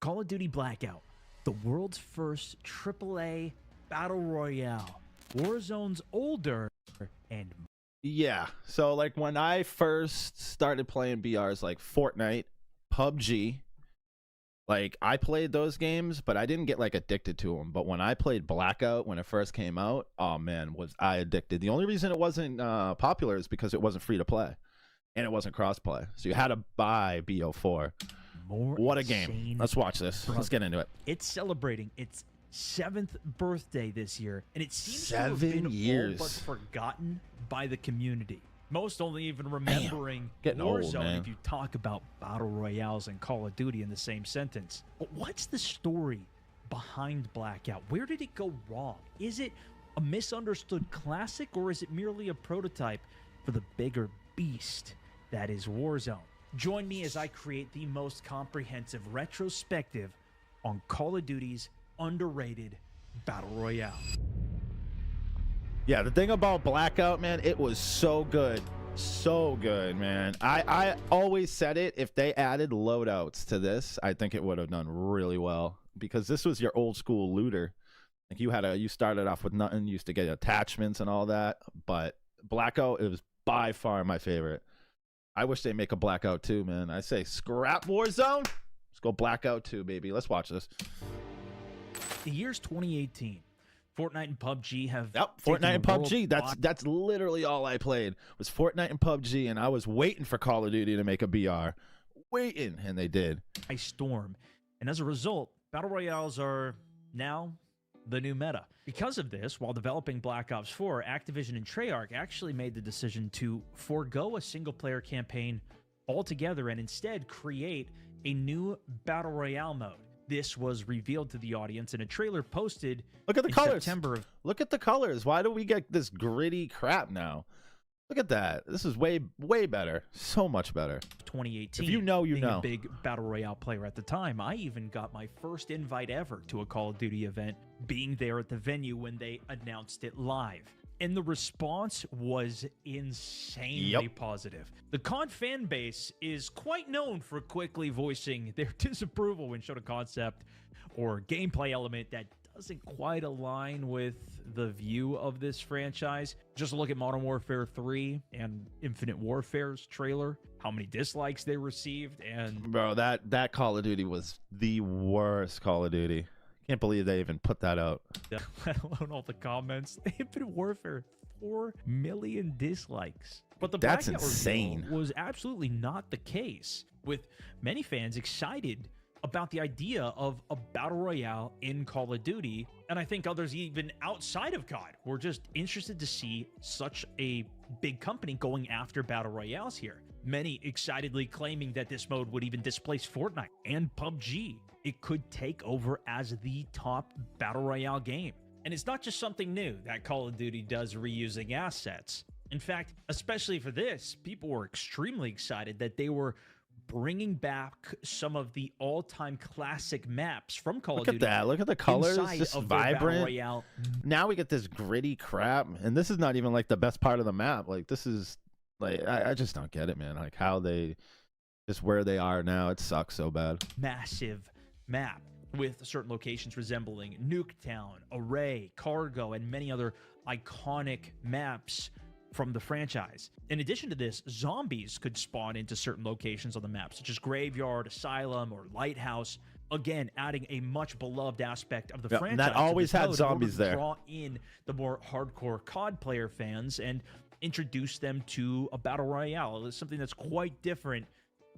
Call of Duty Blackout, the world's first AAA battle royale. Warzone's older and Yeah, so like when I first started playing BRs, like Fortnite, PUBG, like I played those games, but I didn't get like addicted to them. But when I played Blackout when it first came out, oh man, was I addicted. The only reason it wasn't popular is because it wasn't free to play and it wasn't cross-play, so you had to buy BO4. more What a game. insane. Let's watch this. Let's get into it. It's celebrating its 7th birthday this year, and it seems to 7 have been years. all but forgotten by the community. Most only even remembering Getting old, Warzone man. if you talk about battle royales and Call of Duty in the same sentence. But what's the story behind Blackout? Where did it go wrong? Is it a misunderstood classic, or is it merely a prototype for the bigger beast that is Warzone? Join me as I create the most comprehensive retrospective on Call of Duty's underrated battle royale. Yeah, the thing about Blackout, man, it was so good. So good, man. I always said it. If they added loadouts to this, I think it would have done really well, because this was your old school looter. Like you started off with nothing, you used to get attachments and all that. But Blackout, it was by far my favorite. I wish they make a Blackout 2, man. I say scrap Warzone. Let's go Blackout 2, baby. Let's watch this. The year's 2018. Fortnite and PUBG have Fortnite and PUBG. That's literally all I played was Fortnite and PUBG, and I was waiting for Call of Duty to make a BR. Waiting, and they did. by storm. And as a result, battle royales are now the new meta. Because of this, while developing Black Ops 4, Activision and Treyarch actually made the decision to forego a single-player campaign altogether and instead create a new battle royale mode. This was revealed to the audience in a trailer posted Look at the in colors. September of Look at the colors. Why do we get this gritty crap now? Look at that. This is way better. So much better. 2018. If you know, you Being know. a big battle royale player at the time, I even got my first invite ever to a Call of Duty event, being there at the venue when they announced it live. And the response was insanely positive. The COD fan base is quite known for quickly voicing their disapproval when shown a concept or gameplay element that doesn't quite align with the view of this franchise. Just look at Modern Warfare 3 and Infinite Warfare's trailer, how many dislikes they received, and Bro, that Call of Duty was the worst Call of Duty. Can't believe they even put that out. let alone all the comments. Infinite Warfare, 4 million dislikes. But the That's Blackout insane. reveal was absolutely not the case, with many fans excited about the idea of a battle royale in Call of Duty, and I think others even outside of COD were just interested to see such a big company going after battle royales here. Many excitedly claiming that this mode would even displace Fortnite and PUBG. It could take over as the top battle royale game. And it's not just something new that Call of Duty does reusing assets. In fact, especially for this, people were extremely excited that they were bringing back some of the all-time classic maps from Call of Duty. Look at that. Look at the colors. inside Just of their battle vibrant. royale. Now we get this gritty crap, and this is not even like the best part of the map. Like, this is like, I just don't get it, man. Like how they just where they are now. It sucks so bad. Massive map with certain locations resembling Nuketown, Array, Cargo, and many other iconic maps from the franchise. In addition to this, zombies could spawn into certain locations on the map, such as Graveyard, Asylum, or Lighthouse. Again, adding a much beloved aspect of the franchise. That to always this had mode in order zombies to there. Draw in the more hardcore COD player fans and introduce them to a battle royale. It's something that's quite different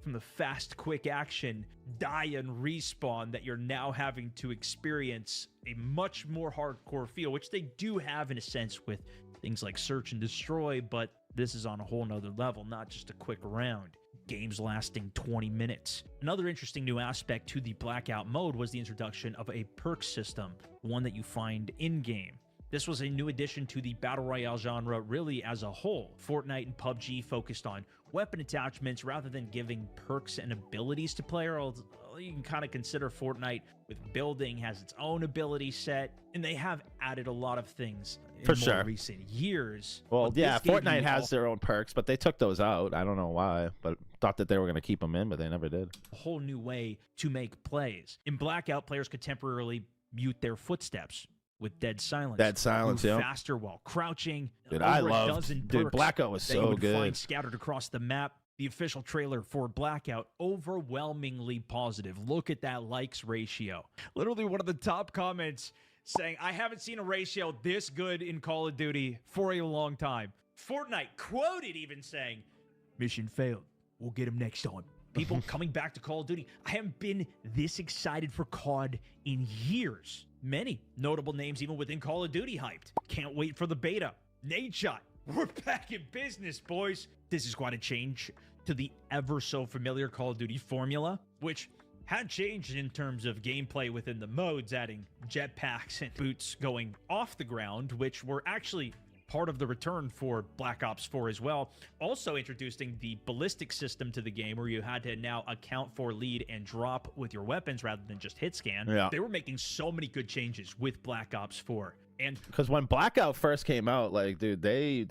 from the fast, quick action, die and respawn that you're now having to experience a much more hardcore feel, which they do have in a sense with things like Search and Destroy, but this is on a whole nother level, not just a quick round. Games lasting 20 minutes. Another interesting new aspect to the Blackout mode was the introduction of a perk system, one that you find in-game. This was a new addition to the Battle Royale genre really as a whole. Fortnite and PUBG focused on weapon attachments rather than giving perks and abilities to players. You can kind of consider Fortnite with building has its own ability set, and they have added a lot of things in For more sure. recent years. Well, But yeah, this gave Fortnite you has their own perks, but they took those out. I don't know why, but Thought that they were going to keep him in, but they never did. A whole new way to make plays. In Blackout, players could temporarily mute their footsteps with dead silence. Dead silence, move yeah. faster while crouching. Dude, Over I a loved. dozen Dude, perks Blackout was that you so would good. find scattered across the map. The official trailer for Blackout, overwhelmingly positive. Look at that likes ratio. Literally one of the top comments saying, I haven't seen a ratio this good in Call of Duty for a long time. Fortnite quoted even saying, mission failed. We'll get him next time. People coming back to Call of Duty. I haven't been this excited for COD in years. Many notable names even within Call of Duty hyped. Can't wait for the beta. Nadeshot. We're back in business, boys. This is quite a change to the ever so familiar Call of Duty formula, which had changed in terms of gameplay within the modes, adding jetpacks and boots going off the ground, which were actually part of the return for Black Ops 4 as well. Also introducing the ballistic system to the game, where you had to now account for lead and drop with your weapons rather than just hit scan. Yeah. They were making so many good changes with Black Ops 4. And because when Blackout first came out, like, dude, they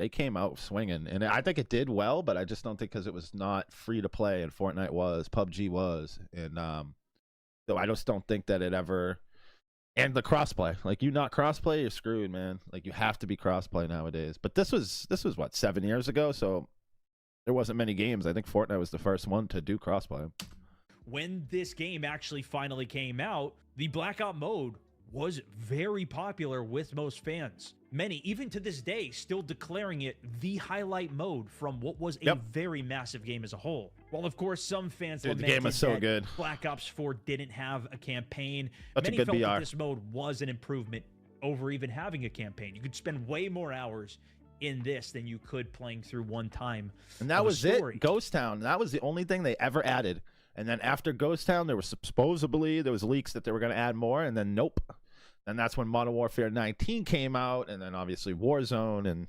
came out swinging, and I think it did well, but I just don't think because it was not free to play, and Fortnite was, PUBG was, and so I just don't think that it ever. And the crossplay, like, you not crossplay, you're screwed, man. Like, you have to be crossplay nowadays. But this was what, 7 years ago, so there wasn't many games. I think Fortnite was the first one to do crossplay. When this game actually finally came out, the Blackout mode was very popular with most fans. Many, even to this day, still declaring it the highlight mode from what was a very massive game as a whole. While, of course, some fans Dude, the lamented game was so that good. Black Ops 4 didn't have a campaign. Such a Many good felt that BR. this mode was an improvement over even having a campaign. You could spend way more hours in this than you could playing through one time. And that was it. Ghost Town. That was the only thing they ever added. And then after Ghost Town, there was supposedly leaks that they were going to add more, and then nope. And that's when Modern Warfare 19 came out, and then obviously Warzone, and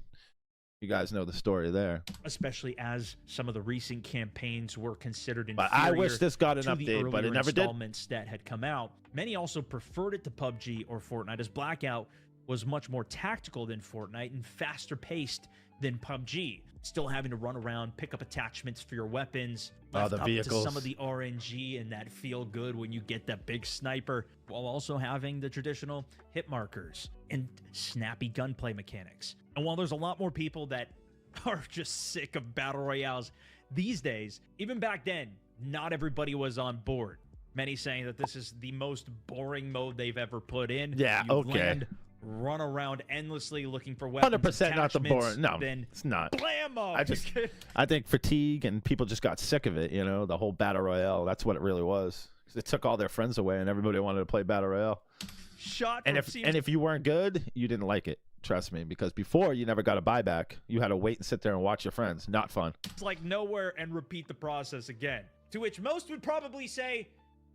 you guys know the story there. Especially as some of the recent campaigns were considered inferior. But I wish this got an to the update, but it earlier never did. installments that had come out. Many also preferred it to PUBG or Fortnite, as Blackout was much more tactical than Fortnite and faster paced than PUBG. Still having to run around, pick up attachments for your weapons, left the up vehicles. to some of the RNG and that feel good when you get that big sniper, while also having the traditional hit markers and snappy gunplay mechanics. And while there's a lot more people that are just sick of battle royales these days, even back then, not everybody was on board. Many saying that this is the most boring mode they've ever put in. Yeah, You okay. land, run around endlessly looking for weapons. 100% not the boring. No, then it's not. blammo! I think fatigue and people just got sick of it, you know, the whole battle royale. That's what it really was. It took all their friends away, and everybody wanted to play battle royale. And if you weren't good, you didn't like it. Trust me, because before you never got a buyback. You had to wait and sit there and watch your friends. Not fun. It's like nowhere and repeat the process again. To which most would probably say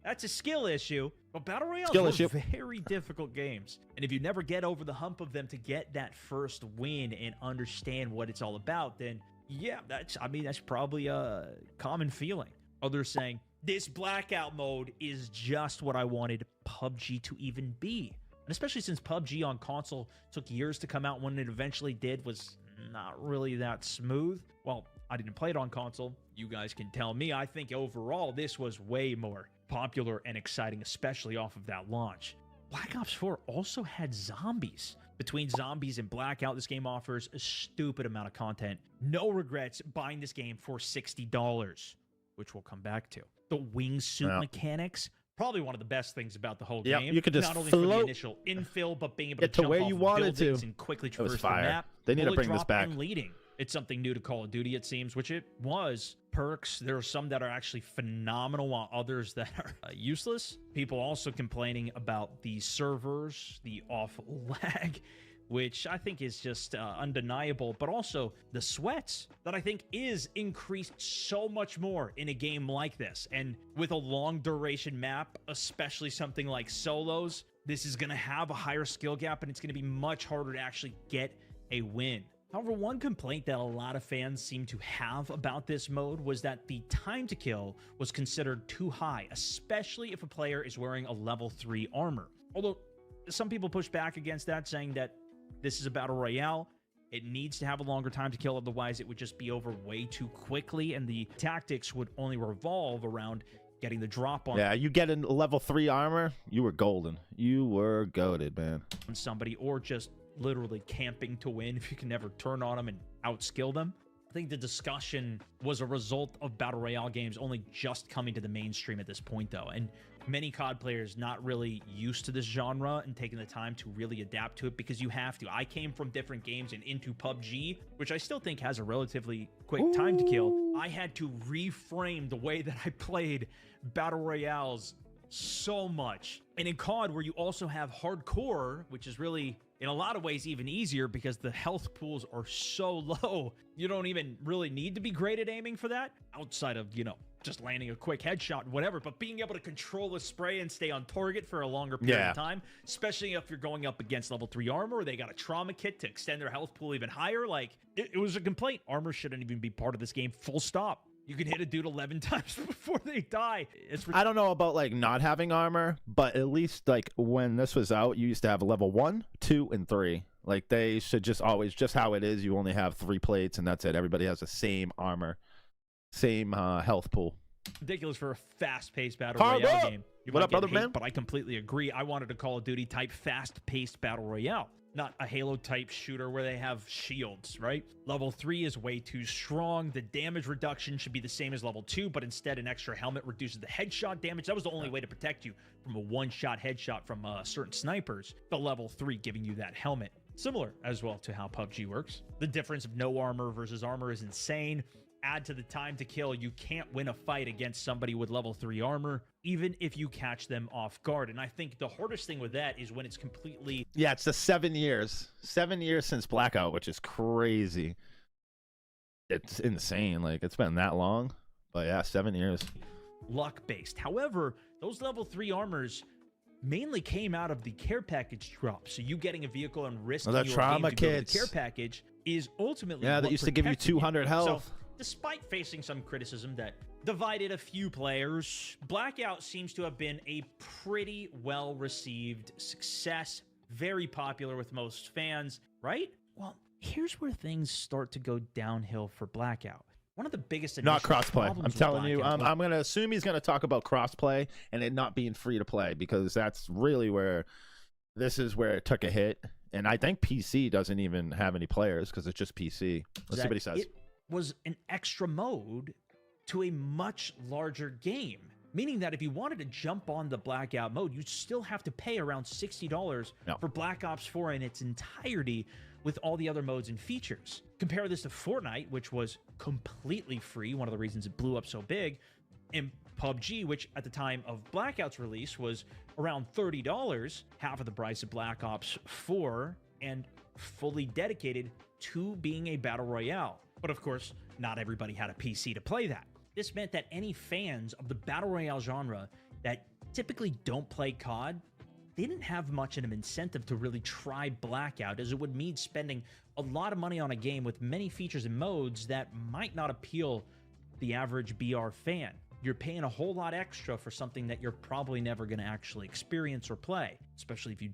that's a skill issue. But battle royales are very difficult games. And if you never get over the hump of them to get that first win and understand what it's all about, then yeah, that's probably a common feeling. Others saying, this Blackout mode is just what I wanted PUBG to even be. And especially since PUBG on console took years to come out, when it eventually did was not really that smooth. Well, I didn't play it on console. You guys can tell me. I think overall this was way more popular and exciting, especially off of that launch. Black Ops 4 also had zombies. Between zombies and Blackout, this game offers a stupid amount of content. No regrets buying this game for $60, which we'll come back to. The wingsuit mechanics, probably one of the best things about the whole game. You could just not only float, for the initial infill, but being able to get to jump where off you of wanted buildings to. and quickly It was traverse the fire. map. They need to Bullet bring this drop back. and leading. It's something new to Call of Duty, it seems, which it was. Perks, there are some that are actually phenomenal, while others that are useless. People also complaining about the servers, the off lag, which I think is just undeniable, but also the sweats that I think is increased so much more in a game like this. And with a long duration map, especially something like solos, this is going to have a higher skill gap, and it's going to be much harder to actually get a win. However, one complaint that a lot of fans seem to have about this mode was that the time to kill was considered too high, especially if a player is wearing a level 3 armor. Although some people push back against that, saying that this is a battle royale It needs to have a longer time to kill, otherwise it would just be over way too quickly, and the tactics would only revolve around getting the drop on. Yeah, you get in level 3 armor, you were golden. You were goated, man. Somebody, or just literally camping to win if you can never turn on them and outskill them. I think the discussion was a result of Battle Royale games only just coming to the mainstream at this point, though, and many COD players not really used to this genre and taking the time to really adapt to it, because you have to. I came from different games and into PUBG, which I still think has a relatively quick time to kill. I had to reframe the way that I played Battle Royales so much. And in COD, where you also have hardcore, which is really, in a lot of ways, even easier because the health pools are so low, you don't even really need to be great at aiming for that, outside of, you know, just landing a quick headshot, whatever. But being able to control a spray and stay on target for a longer period of time, especially if you're going up against level 3 armor, or they got a trauma kit to extend their health pool even higher, like, it was a complaint. Armor shouldn't even be part of this game, full stop. You can hit a dude 11 times before they die. I don't know about like not having armor, but at least like when this was out, you used to have level 1, 2, and 3. Like they should just always, just how it is, you only have 3 plates and that's it. Everybody has the same armor, same health pool. Ridiculous for a fast-paced battle royale game. What up, brother, man? But I completely agree. I wanted a Call of Duty type fast-paced battle royale, not a Halo type shooter where they have shields, right? Level 3 is way too strong. The damage reduction should be the same as level 2, but instead an extra helmet reduces the headshot damage. That was the only way to protect you from a one-shot headshot from certain snipers. But level 3 giving you that helmet. Similar as well to how PUBG works. The difference of no armor versus armor is insane. Add to the time to kill, you can't win a fight against somebody with level 3 armor, even if you catch them off guard. And I think the hardest thing with that is when it's completely... Yeah, it's the 7 years. 7 years since Blackout, which is crazy. It's insane. Like, it's been that long. But yeah, 7 years. Luck-based. However, those level 3 armors mainly came out of the care package drop. So you getting a vehicle and risking your trauma game to go to kits. the care package is ultimately that used to give you 200 health. So, despite facing some criticism that divided a few players, Blackout seems to have been a pretty well-received success, very popular with most fans, right? Well, here's where things start to go downhill for Blackout. One of the biggest not crossplay. I'm telling you, Blackout, I'm going to assume he's going to talk about crossplay and it not being free to play, because that's really where this is where it took a hit. And I think PC doesn't even have any players because it's just PC. Let's see what he says. It was an extra mode to a much larger game, meaning that if you wanted to jump on the Blackout mode, you'd still have to pay around $60 for Black Ops 4 in its entirety with all the other modes and features. Compare this to Fortnite, which was completely free, one of the reasons it blew up so big, and PUBG, which at the time of Blackout's release was around $30, half of the price of Black Ops 4, and fully dedicated to being a battle royale. But of course, not everybody had a PC to play that. This meant that any fans of the battle royale genre that typically don't play COD, they didn't have much of an incentive to really try Blackout, as it would mean spending a lot of money on a game with many features and modes that might not appeal to the average BR fan. You're paying a whole lot extra for something that you're probably never going to actually experience or play, especially if you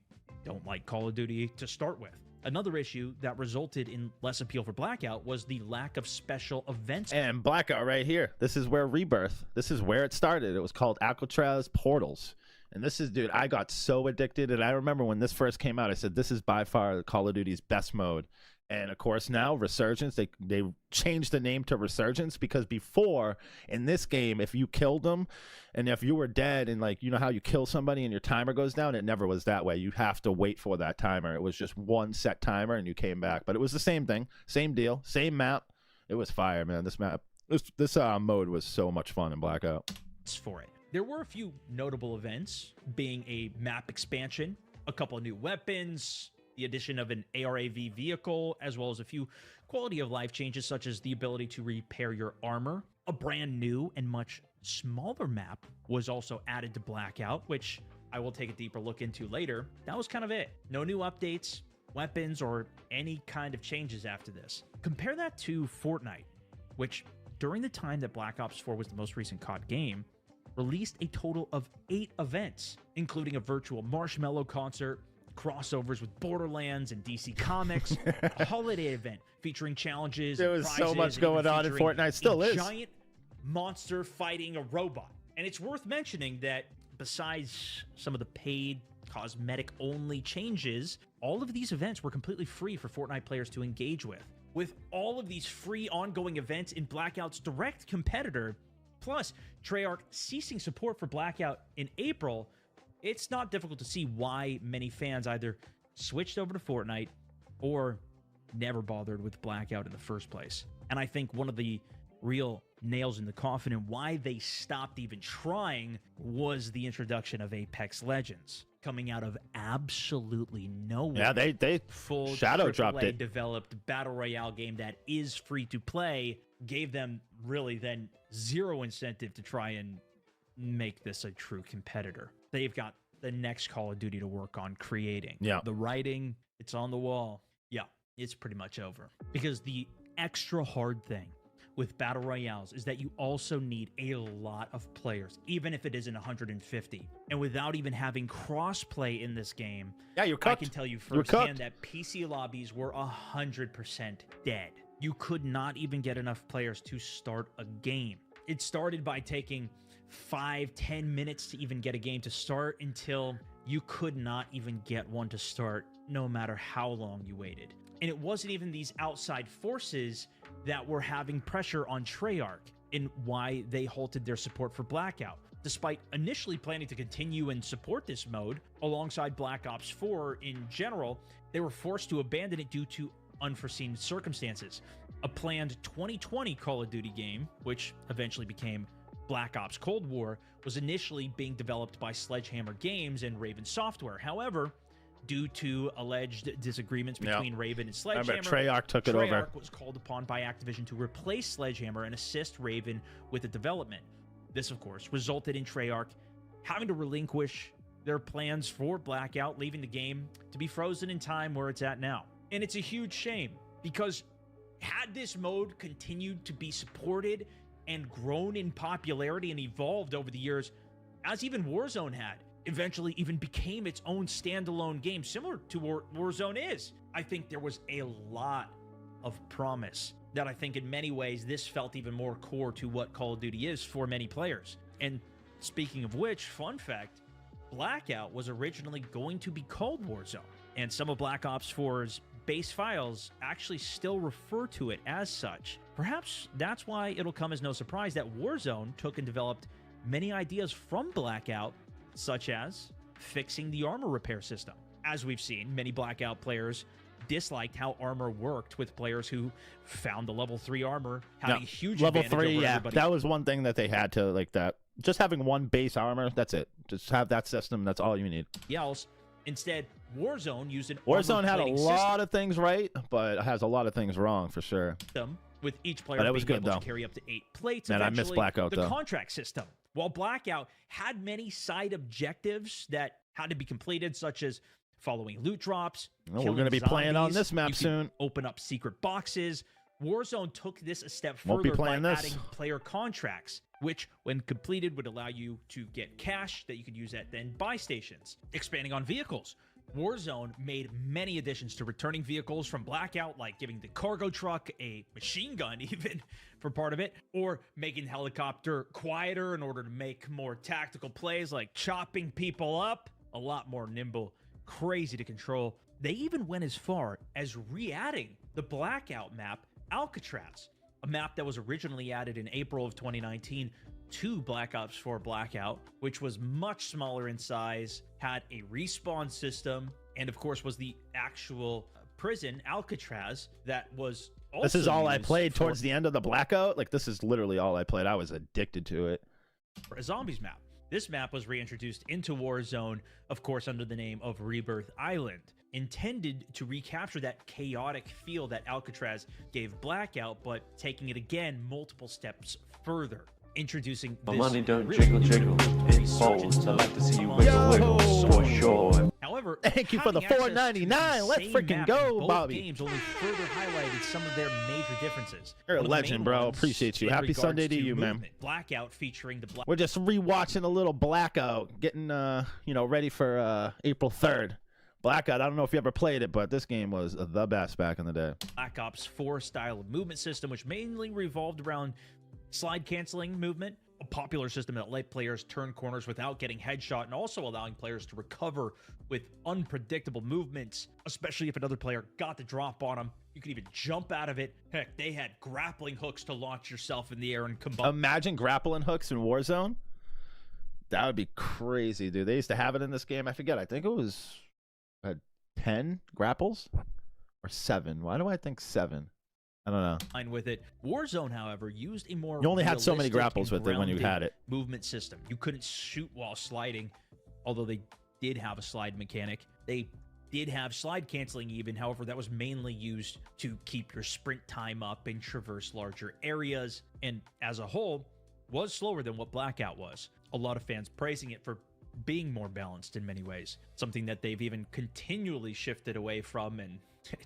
don't like Call of Duty to start with. Another issue that resulted in less appeal for Blackout was the lack of special events. And Blackout right here. This is where Rebirth. This is where it started. It was called Alcatraz Portals. And this is, dude, I got so addicted. And I remember when this first came out, I said, this is by far Call of Duty's best mode. And of course now Resurgence, they changed the name to Resurgence, because before in this game, if you killed them and if you were dead and like, you know how you kill somebody and your timer goes down, it never was that way. You have to wait for that timer. It was just one set timer and you came back. But it was the same thing, same deal, same map. It was fire, man. This map, this mode was so much fun in Blackout. For it. There were a few notable events, being a map expansion, a couple of new weapons, the addition of an ARAV vehicle, as well as a few quality of life changes, such as the ability to repair your armor. A brand new and much smaller map was also added to Blackout, which I will take a deeper look into later. That was kind of it. No new updates, weapons, or any kind of changes after this. Compare that to Fortnite, which during the time that Black Ops 4 was the most recent COD game, released a total of 8 events, including a virtual marshmallow concert, crossovers with Borderlands and DC Comics, a holiday event featuring challenges. There was so much going on in Fortnite. Still is. Giant monster fighting a robot. And it's worth mentioning that besides some of the paid cosmetic only changes, all of these events were completely free for Fortnite players to engage with. With all of these free ongoing events in Blackout's direct competitor, plus Treyarch ceasing support for Blackout in April, it's not difficult to see why many fans either switched over to Fortnite or never bothered with Blackout in the first place. And I think one of the real nails in the coffin and why they stopped even trying was the introduction of Apex Legends, coming out of absolutely nowhere. Yeah, they full shadow dropped it. Developed battle royale game that is free to play, gave them really then zero incentive to try and make this a true competitor. They've got the next Call of Duty to work on creating. Yeah. The writing, it's on the wall. Yeah, it's pretty much over. Because the extra hard thing with battle royales is that you also need a lot of players, even if it isn't 150. And without even having crossplay in this game, yeah, you're cooked. I can tell you firsthand that PC lobbies were 100% dead. You could not even get enough players to start a game. It started by taking 5-10 minutes to even get a game to start until you could not even get one to start, no matter how long you waited. And it wasn't even these outside forces that were having pressure on Treyarch in why they halted their support for Blackout. Despite initially planning to continue and support this mode alongside Black Ops 4 in general, they were forced to abandon it due to unforeseen circumstances. A planned 2020 Call of Duty game, which eventually became Black Ops Cold War, was initially being developed by Sledgehammer Games and Raven Software. However, due to alleged disagreements between Raven and Sledgehammer, Treyarch took it over. Treyarch was called upon by Activision to replace Sledgehammer and assist Raven with the development. This, of course, resulted in Treyarch having to relinquish their plans for Blackout, leaving the game to be frozen in time where it's at now. And it's a huge shame, because had this mode continued to be supported and grown in popularity and evolved over the years, as even Warzone had, eventually even became its own standalone game, similar to what Warzone is, I think there was a lot of promise that I think in many ways this felt even more core to what Call of Duty is for many players. And speaking of which, fun fact, Blackout was originally going to be called Warzone, and some of Black Ops 4's base files actually still refer to it as such. Perhaps that's why it'll come as no surprise that Warzone took and developed many ideas from Blackout, such as fixing the armor repair system. As we've seen, many Blackout players disliked how armor worked, with players who found the level 3 armor having a huge level advantage 3. over Yeah, everybody. that was one thing that they had to, like, that just having one base armor, that's it. Just have that system, that's all you need. Else. Instead, Warzone used an Warzone had a armor-plating lot of things right, but it has a lot of things wrong for sure. system, with each player But it was being good, able though. to carry up to 8 plates. Man, I miss Eventually, Blackout, the though. contract system. While Blackout had many side objectives that had to be completed, such as following loot drops, Well, we're going to be playing on this map soon. Open up secret boxes. Warzone took this a step Won't be further by playing this. adding player contracts, which, when completed, would allow you to get cash that you could use at then buy stations. Expanding on vehicles, Warzone made many additions to returning vehicles from Blackout, like giving the cargo truck a machine gun even for part of it, or making the helicopter quieter in order to make more tactical plays like chopping people up, a lot more nimble, crazy to control. They even went as far as re-adding the Blackout map, Alcatraz, a map that was originally added in April of 2019 to Black Ops 4 Blackout, which was much smaller in size, had a respawn system, and of course was the actual prison, Alcatraz, that was also This is all I used played for towards the end of the Blackout. Like, this is literally all I played. I was addicted to it. a zombies map. This map was reintroduced into Warzone, of course, under the name of Rebirth Island, intended to recapture that chaotic feel that Alcatraz gave Blackout, but taking it again multiple steps further. Introducing My this money don't really jiggle jiggle, it resurgence folds. I like to see you of wiggle Yo! wiggle, for sure. However, Thank you for the having access to $4.99. the Let's same freaking map go, in both Bobby. games only further highlighted some of their major differences. You're a One of the legend, main bro. ones Appreciate you. in Happy regards Sunday to you, man. movement. Blackout featuring the We're just rewatching a little Blackout, getting ready for April 3rd. Blackout, I don't know if you ever played it, but this game was the best back in the day. Black Ops 4 style of movement system, which mainly revolved around slide canceling movement, a popular system that let players turn corners without getting headshot, and also allowing players to recover with unpredictable movements, especially if another player got the drop on them. You could even jump out of it. Heck, they had grappling hooks to launch yourself in the air and combine. Imagine grappling hooks in Warzone. That would be crazy, dude. They used to have it in this game. I forget. I think it was 10 grapples or 7. Why do I think 7? I don't know. With it, Warzone, however, used a more You only had so many realistic grapples and with it when you grounded had it. movement system. You couldn't shoot while sliding, although they did have a slide mechanic. They did have slide canceling even. However, that was mainly used to keep your sprint time up and traverse larger areas, and as a whole was slower than what Blackout was. A lot of fans praising it for being more balanced in many ways, something that they've even continually shifted away from and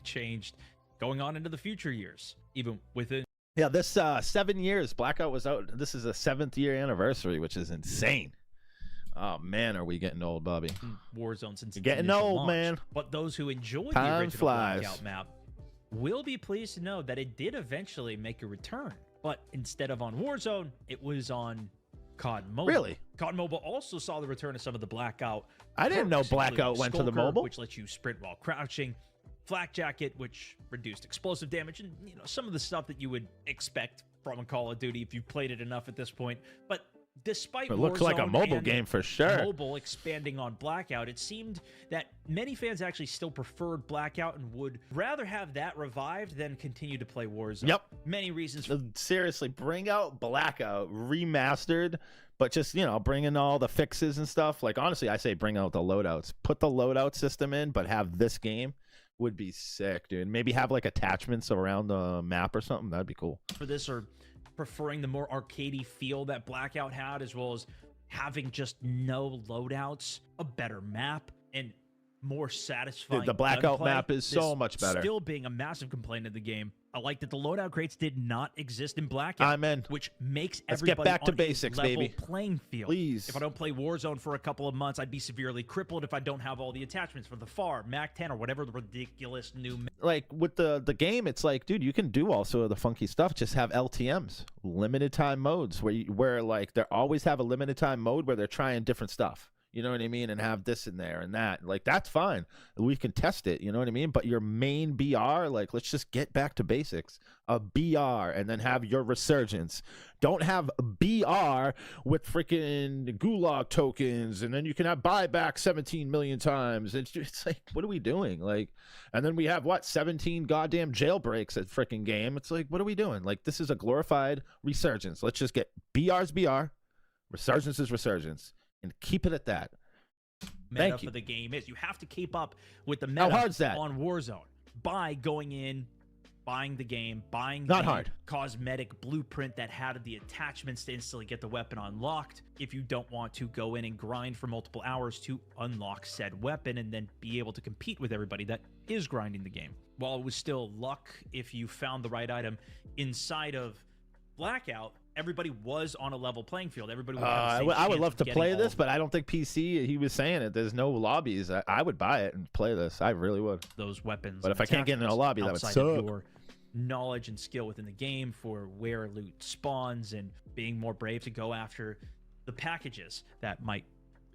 changed going on into the future years, even within. Yeah, this 7 years Blackout was out. This is a 7th year anniversary, which is insane. Oh man, are we getting old, Bobby? Warzone since you're getting old, launch. man. But those who enjoyed Time the original flies. Blackout map will be pleased to know that it did eventually make a return. But instead of on Warzone, it was on COD Mobile. Really? COD Mobile also saw the return of some of the Blackout. I didn't know perks, Blackout including went to the Skulker, mobile. which lets you sprint while crouching. Flak Jacket, which reduced explosive damage, and some of the stuff that you would expect from a Call of Duty if you've played it enough at this point. But despite it looks like a Warzone mobile and game for sure. Mobile expanding on Blackout, it seemed that many fans actually still preferred Blackout and would rather have that revived than continue to play Warzone. Yep. Many reasons. Seriously, bring out Blackout remastered, but just bring in all the fixes and stuff. Like honestly, I say bring out the loadouts. Put the loadout system in, but have this game. Would be sick, dude. Maybe have like attachments around the map or something. That'd be cool. For this, or preferring the more arcadey feel that Blackout had, as well as having just no loadouts, a better map, and more satisfying. Dude, the Blackout gunplay. map is so This much better. Still being a massive complaint of the game. I like that the loadout crates did not exist in Blackout. I'm in. Which makes Let's get everybody back to on a basics, level baby. playing field. Please. If I don't play Warzone for a couple of months, I'd be severely crippled if I don't have all the attachments for the FAR, MAC-10, or whatever the ridiculous new. Like with the game, it's like, dude, you can do also the funky stuff. Just have LTMs, limited time modes, where like they always have a limited time mode where they're trying different stuff. You know what I mean? And have this in there and that. Like, that's fine. We can test it. You know what I mean? But your main BR, like, let's just get back to basics. A BR and then have your resurgence. Don't have BR with freaking gulag tokens and then you can have buyback 17 million times. It's like, what are we doing? Like, and then we have, 17 goddamn jailbreaks at freaking game. It's like, what are we doing? Like, this is a glorified resurgence. Let's just get BR's BR. Resurgence is resurgence. And keep it at that. Meta for the game is you have to keep up with the meta How hard's that? on Warzone by going in, buying the game, buying Not the hard. cosmetic blueprint that had the attachments to instantly get the weapon unlocked. If you don't want to go in and grind for multiple hours to unlock said weapon and then be able to compete with everybody that is grinding the game. While it was still luck if you found the right item inside of Blackout, everybody was on a level playing field. Everybody would have the same I would chance love of to getting play all this, but I don't think PC, he was saying it, there's no lobbies. I would buy it and play this. I really would. those weapons. But and if I can't get in a attachments lobby, that would outside of suck. your knowledge and skill within the game for where loot spawns and being more brave to go after the packages that might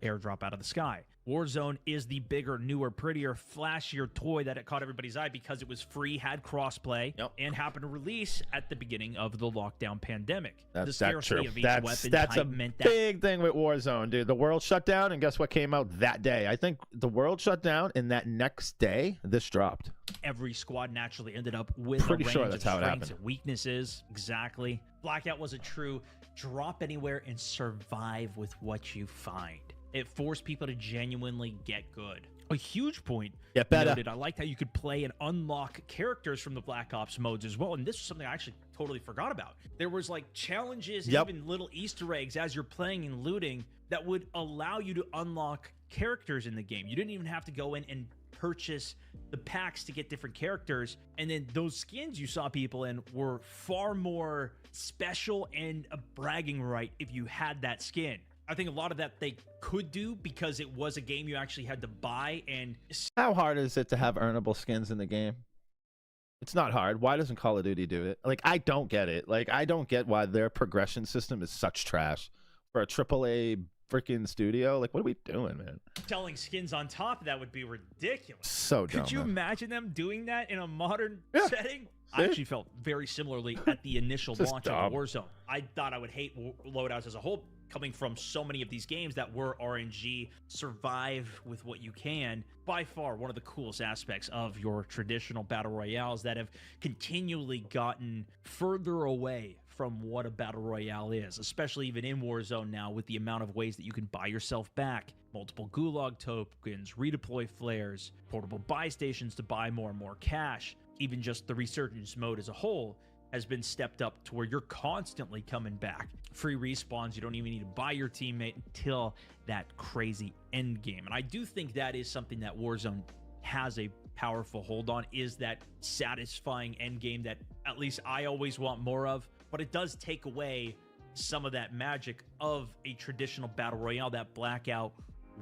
airdrop out of the sky. Warzone is the bigger, newer, prettier, flashier toy that it caught everybody's eye because it was free, had crossplay, and happened to release at the beginning of the lockdown pandemic. The scarcity of each weapon That's a type meant that big thing with Warzone, dude. The world shut down, and guess what came out that day? I think the world shut down, and that next day, this dropped. every squad naturally ended up with Pretty a range sure that's of how it strengths happened. and weaknesses. Exactly. Blackout was a true drop anywhere and survive with what you find. It forced people to genuinely get good. A huge point Get better. noted, I liked how you could play and unlock characters from the Black Ops modes as well. And this was something I actually totally forgot about. There was like challenges and even little Easter eggs as you're playing and looting that would allow you to unlock characters in the game. You didn't even have to go in and purchase the packs to get different characters. And then those skins you saw people in were far more special and a bragging right if you had that skin. I think a lot of that they could do because it was a game you actually had to buy. And How hard is it to have earnable skins in the game? It's not hard. Why doesn't Call of Duty do it? Like, I don't get it. Like, I don't get why their progression system is such trash for a AAA freaking studio. Like, what are we doing, man? selling skins on top of that would be ridiculous. So dumb. Could you man. imagine them doing that in a modern Yeah. setting? I actually felt very similarly at the initial Just launch dumb. of Warzone. I thought I would hate loadouts as a whole, coming from so many of these games that were RNG, survive with what you can. By far, one of the coolest aspects of your traditional battle royales that have continually gotten further away from what a battle royale is, especially even in Warzone now with the amount of ways that you can buy yourself back. Multiple gulag tokens, redeploy flares, portable buy stations to buy more and more cash. Even just the resurgence mode as a whole has been stepped up to where you're constantly coming back. Free respawns, you don't even need to buy your teammate until that crazy end game. And I do think that is something that Warzone has a powerful hold on, is that satisfying end game that at least I always want more of. But it does take away some of that magic of a traditional battle royale that Blackout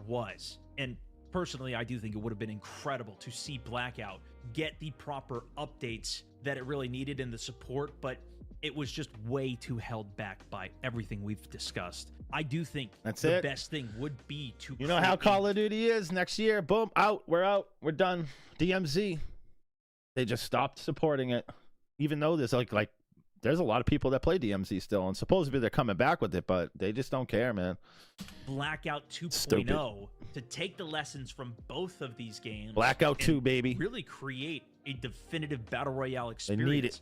was. And personally, I do think it would have been incredible to see Blackout get the proper updates that it really needed in the support, but it was just way too held back by everything we've discussed. I do think That's the it. best thing would be to You know how create- Call of Duty is next year. Boom, out. We're done. DMZ. They just stopped supporting it, even though there's like there's a lot of people that play DMZ still, and supposedly they're coming back with it, but they just don't care, man. Blackout 2.0 Stupid. to take the lessons from both of these games. Blackout and 2, baby. Really create a definitive battle royale They experience. need it.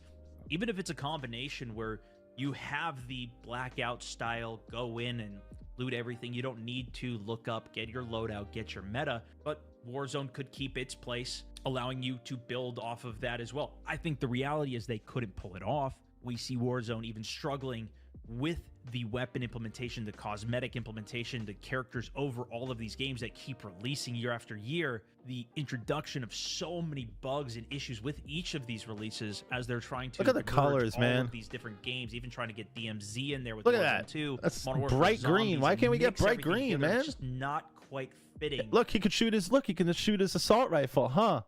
Even if it's a combination where you have the Blackout style, go in and loot everything. You don't need to look up, get your loadout, get your meta, but Warzone could keep its place, allowing you to build off of that as well. I think the reality is they couldn't pull it off. We see Warzone even struggling with the weapon implementation, the cosmetic implementation, the characters over all of these games that keep releasing year after year, the introduction of so many bugs and issues with each of these releases as they're trying to Look at the merge colors, all man. of these different games, even trying to get DMZ in there with Look at Warzone that. 2. That's Modern Warfare bright green. Zombies, Why and can't we get mix bright everything green, together. man? It's just not quite fitting. Look, he can shoot his assault rifle, huh?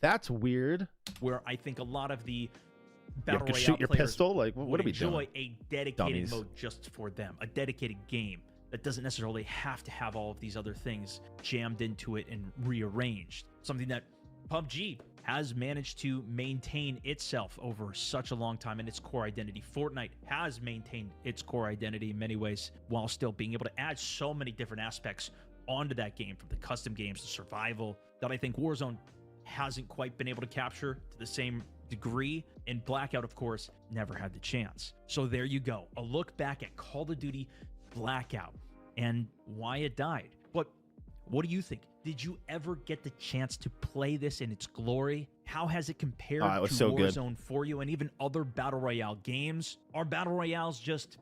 That's weird. Where I think a lot of the You battle can royale shoot your players pistol. Like, what would are we enjoy doing? a dedicated Dummies. mode just for them, a dedicated game that doesn't necessarily have to have all of these other things jammed into it and rearranged. Something that PUBG has managed to maintain itself over such a long time in its core identity. Fortnite has maintained its core identity in many ways while still being able to add so many different aspects onto that game, from the custom games to survival, that I think Warzone hasn't quite been able to capture to the same degree. And Blackout, of course, never had the chance. So there you go, a look back at Call of Duty Blackout and why it died. But what do you think? Did you ever get the chance to play this in its glory? How has it compared Oh, it was to so good. Warzone for you and even other battle royale games? Are battle royales just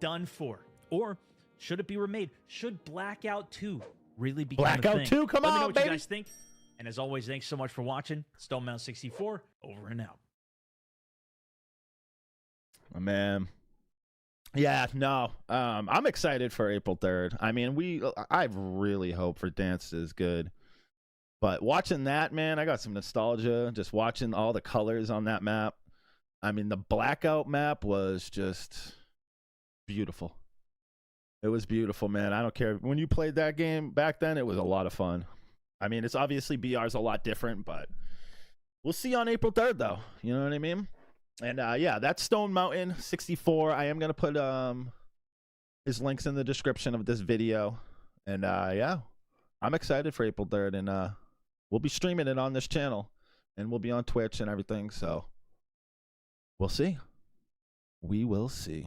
done for, or should it be remade? Should Blackout 2 really become a Blackout thing? 2, come Let me know on, what baby. you guys think. And as always, thanks so much for watching. StoneMount64, over and out. Man. Yeah, no. I'm excited for April 3rd. I mean, I really hope for Dance is good. But watching that, man, I got some nostalgia just watching all the colors on that map. I mean, the Blackout map was just beautiful. It was beautiful, man. I don't care. When you played that game back then, it was a lot of fun. I mean, it's obviously BR's a lot different, but we'll see on April 3rd, though. You know what I mean? And yeah, that's Stone Mountain 64. I am gonna put his links in the description of this video. And yeah, I'm excited for April 3rd, and we'll be streaming it on this channel, and we'll be on Twitch and everything. So we'll see. We will see.